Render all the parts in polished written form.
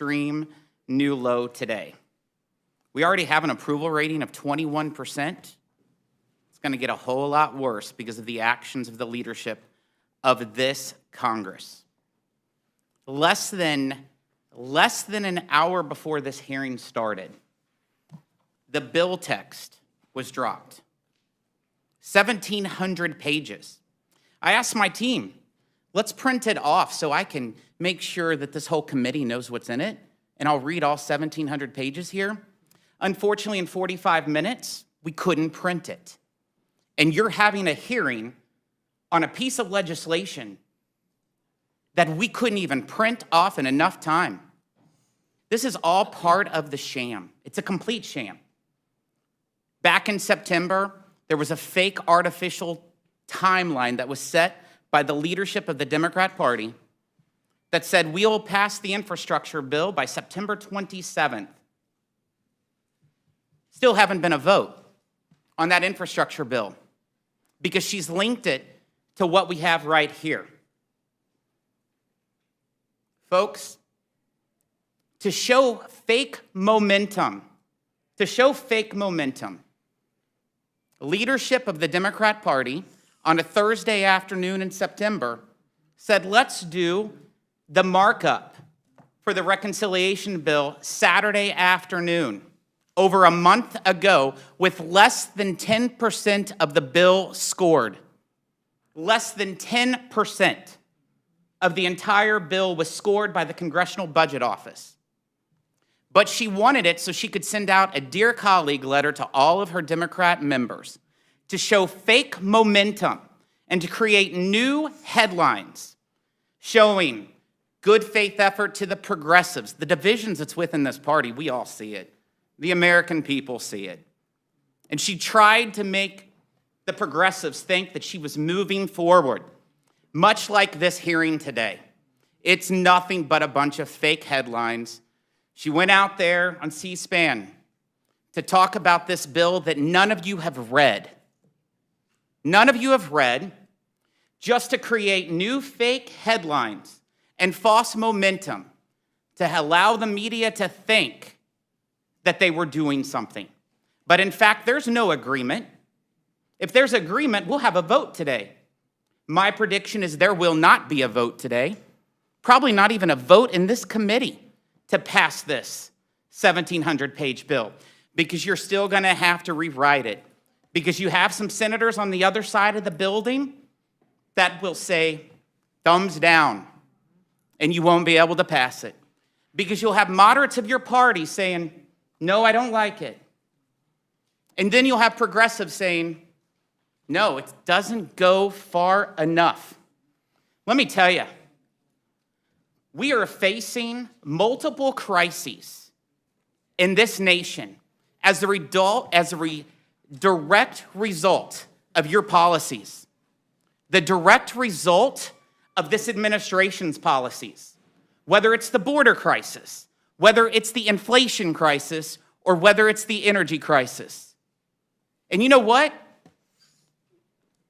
extreme new low today. We already have an approval rating of 21%. It's going to get a whole lot worse because of the actions of the leadership of this Congress. Less than an hour before this hearing started, the bill text was dropped. 1,700 pages. I asked my team, let's print it off so I can make sure that this whole committee knows what's in it, and I'll read all 1,700 pages here. Unfortunately, in 45 minutes, we couldn't print it. And you're having a hearing on a piece of legislation that we couldn't even print off in enough time. This is all part of the sham. It's a complete sham. Back in September, there was a fake artificial timeline that was set by the leadership of the Democrat Party that said we'll pass the infrastructure bill by September 27th. Still haven't been a vote on that infrastructure bill because she's linked it to what we have right here. Folks, to show fake momentum, leadership of the Democrat Party on a Thursday afternoon in September said, let's do the markup for the reconciliation bill Saturday afternoon, over a month ago, with less than 10% of the bill scored. Less than 10% of the entire bill was scored by the Congressional Budget Office. But she wanted it so she could send out a Dear Colleague letter to all of her Democrat members to show fake momentum and to create new headlines showing good faith effort to the progressives, the divisions that's within this party. We all see it. The American people see it. And she tried to make the progressives think that she was moving forward, much like this hearing today. It's nothing but a bunch of fake headlines. She went out there on C-SPAN to talk about this bill that none of you have read. None of you have read, just to create new fake headlines and false momentum to allow the media to think that they were doing something. But in fact, there's no agreement. If there's agreement, we'll have a vote today. My prediction is there will not be a vote today, probably not even a vote in this committee to pass this 1,700-page bill, because you're still going to have to rewrite it, because you have some senators on the other side of the building that will say, thumbs down, and you won't be able to pass it, because you'll have moderates of your party saying, no, I don't like it. And then you'll have progressives saying, no, it doesn't go far enough. Let me tell you, we are facing multiple crises in this nation as a direct result of your policies, the direct result of this administration's policies, whether it's the border crisis, whether it's the inflation crisis, or whether it's the energy crisis. And you know what?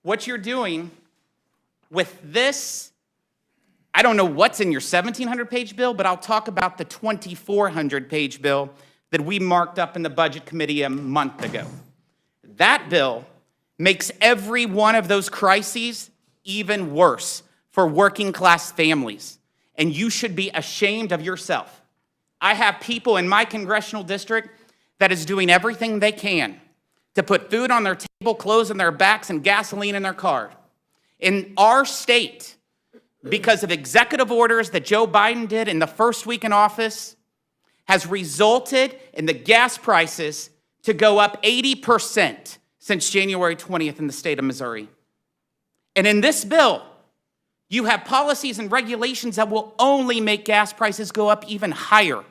What you're doing with this, I don't know what's in your 1,700-page bill, but I'll talk about the 2,400-page bill that we marked up in the Budget Committee a month ago. That bill makes every one of those crises even worse for working-class families, and you should be ashamed of yourself. I have people in my congressional district that is doing everything they can to put food on their table, clothes on their backs, and gasoline in their car. In our state, because of executive orders that Joe Biden did in the first week in office, has resulted in the gas prices to go up 80% since January 20th in the state of Missouri. And in this bill, you have policies and regulations that will only make gas prices go up even higher.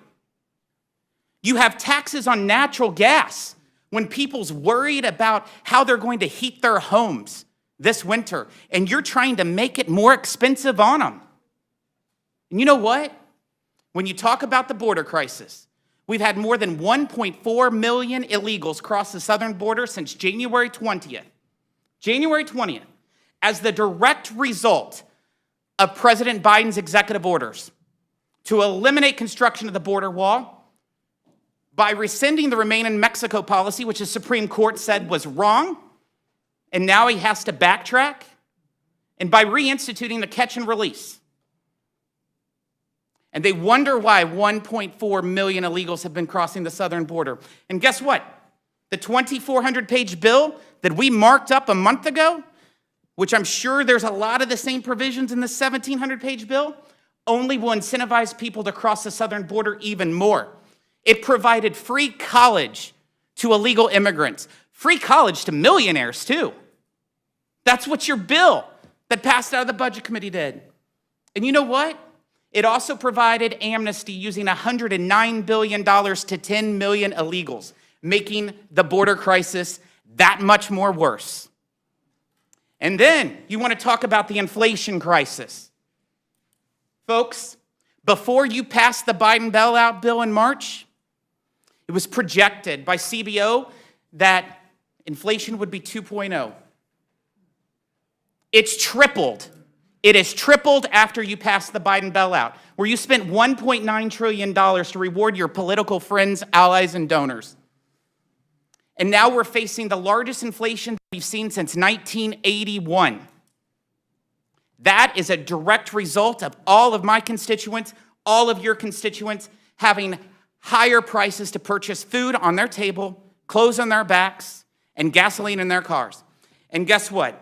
You have taxes on natural gas when people's worried about how they're going to heat their homes this winter, and you're trying to make it more expensive on them. And you know what? When you talk about the border crisis, we've had more than 1.4 million illegals cross the southern border since January 20th. January 20th, as the direct result of President Biden's executive orders. to eliminate construction of the border wall by rescinding the Remain in Mexico policy, which the Supreme Court said was wrong, and now he has to backtrack, and by reinstituting the catch and release. And they wonder why 1.4 million illegals have been crossing the southern border. And guess what? The 2,400-page bill that we marked up a month ago, which I'm sure there's a lot of the same provisions in the 1,700-page bill, only will incentivize people to cross the southern border even more. It provided free college to illegal immigrants, free college to millionaires too. That's what your bill that passed out of the Budget Committee did. And you know what? It also provided amnesty using $109 billion to 10 million illegals, making the border crisis that much more worse. And then you want to talk about the inflation crisis. Folks, before you passed the Biden bailout bill in March, it was projected by CBO that inflation would be 2.0. It's tripled. It has tripled after you passed the Biden bailout, where you spent $1.9 trillion to reward your political friends, allies, and donors. And now we're facing the largest inflation we've seen since 1981. That is a direct result of all of my constituents, all of your constituents having higher prices to purchase food on their table, clothes on their backs, and gasoline in their cars. And guess what?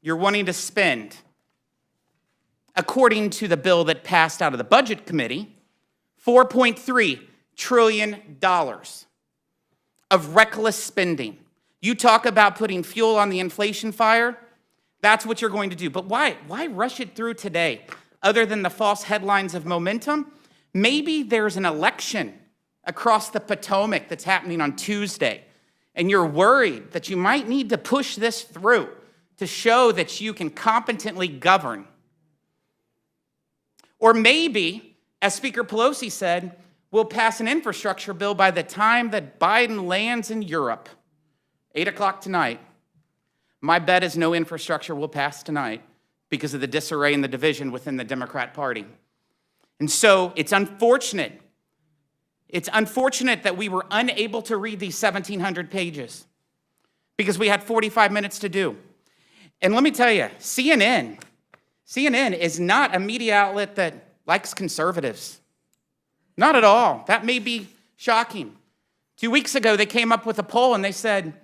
You're wanting to spend, according to the bill that passed out of the Budget Committee, $4.3 trillion of reckless spending. You talk about putting fuel on the inflation fire, that's what you're going to do. But why rush it through today? Other than the false headlines of momentum, maybe there's an election across the Potomac that's happening on Tuesday, and you're worried that you might need to push this through to show that you can competently govern. Or maybe, as Speaker Pelosi said, we'll pass an infrastructure bill by the time that Biden lands in Europe, 8 o'clock tonight. My bet is no infrastructure will pass tonight because of the disarray and the division within the Democrat Party. And so it's unfortunate. It's unfortunate that we were unable to read these 1,700 pages because we had 45 minutes to do. And let me tell you, CNN is not a media outlet that likes conservatives. Not at all. That may be shocking. 2 weeks ago, they came up with a poll and they said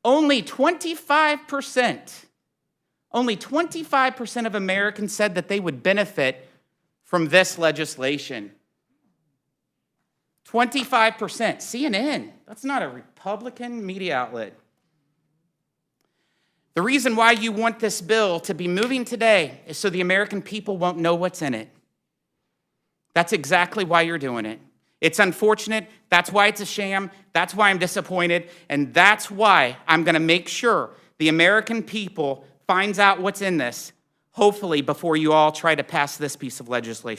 only 25% of Americans said that they would benefit from this legislation. 25%. CNN, that's not a Republican media outlet. The reason why you want this bill to be moving today is so the American people won't know what's in it. That's exactly why you're doing it. It's unfortunate. That's why it's a sham. That's why I'm disappointed. And that's why I'm going to make sure the American people finds out what's in this, hopefully before you all try to pass this piece of legislation.